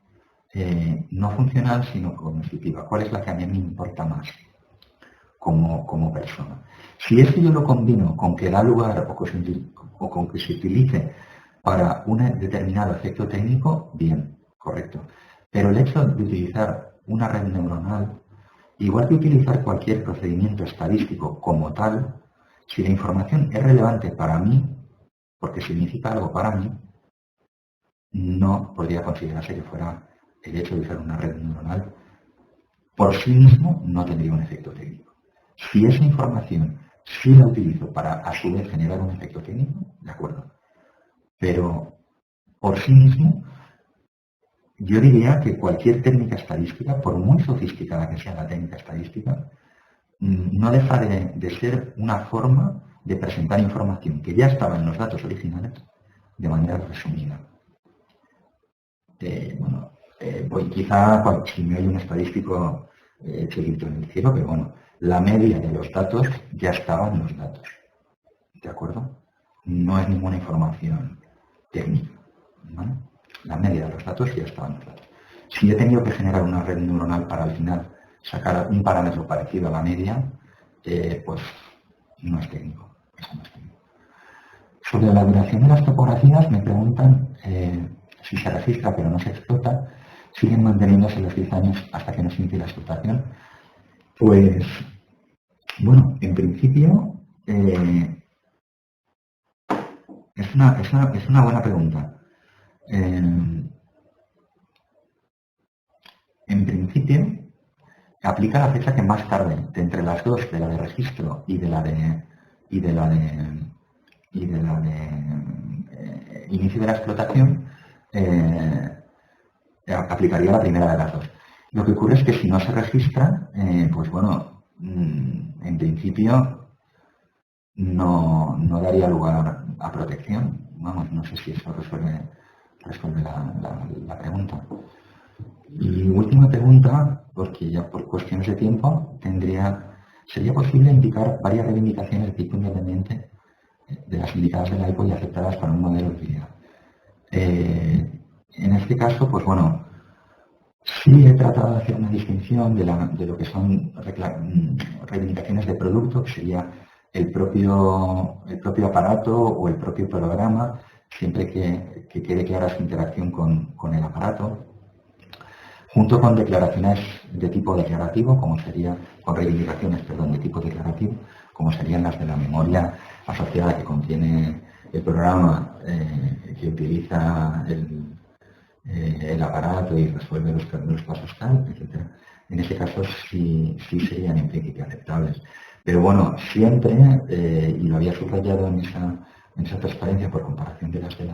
no funcional, sino cognitiva. ¿Cuál es la que a mí me importa más como persona? Si esto yo lo combino con que da lugar o con que se utilice para un determinado efecto técnico, bien, correcto. Pero el hecho de utilizar una red neuronal, igual que utilizar cualquier procedimiento estadístico como tal, si la información es relevante para mí, porque significa algo para mí, no podría considerarse que fuera el hecho de usar una red neuronal por sí mismo no tendría un efecto técnico. Si esa información sí la utilizo para a su vez generar un efecto técnico, de acuerdo. Pero por sí mismo, yo diría que cualquier técnica estadística, por muy sofisticada que sea la técnica estadística, no deja de ser una forma de presentar información que ya estaba en los datos originales de manera resumida. Quizá si me hay un estadístico hecho grito en el cielo, pero bueno, la media de los datos ya estaba en los datos. ¿De acuerdo? No es ninguna información técnica. ¿Vale? La media de los datos ya estaba en los datos. Si he tenido que generar una red neuronal para al final sacar un parámetro parecido a la media, pues no es técnico. Eso no es técnico. Sobre la duración de las topografías me preguntan si se registra pero no se explota, siguen manteniéndose los 10 años hasta que no se inicie la explotación. Pues, bueno, en principio es una buena pregunta. En principio, aplica la fecha que más tarde, de entre las dos, de la de registro y de la de inicio de la explotación, aplicaría la primera de las dos. Lo que ocurre es que si no se registra, pues bueno, en principio no daría lugar a protección. Vamos, no sé si eso resuelve la pregunta. Y última pregunta, porque ya por cuestiones de tiempo ¿sería posible indicar varias reivindicaciones de tipo independiente de las indicadas de la EPO y aceptadas para un modelo de utilidad? En este caso, pues bueno, sí he tratado de hacer una distinción de lo que son reivindicaciones de producto, que sería el propio aparato o el propio programa, siempre que quede clara su interacción con el aparato, junto con declaraciones de tipo declarativo, con reivindicaciones, perdón, de tipo declarativo, como serían las de la memoria asociada que contiene el programa que utiliza el aparato y resuelve los pasos tal, etc. En ese caso sí serían en principio aceptables. Pero bueno, siempre, y lo había subrayado en esa transparencia por comparación de las de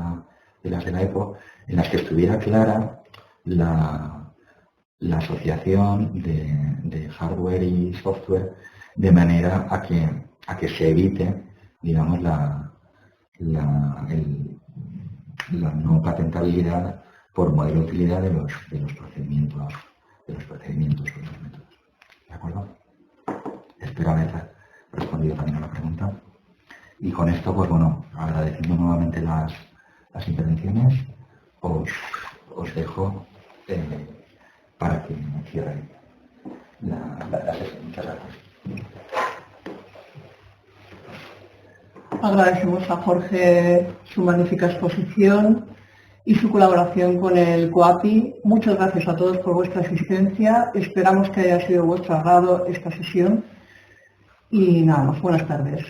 la EPO, en las que estuviera clara la asociación de hardware y software de manera a que se evite, digamos, la no patentabilidad por modelo de utilidad de los procedimientos o los métodos. ¿De acuerdo? Espero haber respondido también a la pregunta. Y con esto, pues bueno, agradeciendo nuevamente las intervenciones, os dejo para que cierre la sesión. Muchas gracias. Agradecemos a Jorge su magnífica exposición y su colaboración con el COAPI. Muchas gracias a todos por vuestra asistencia. Esperamos que haya sido de vuestro agrado esta sesión. Y nada más, buenas tardes.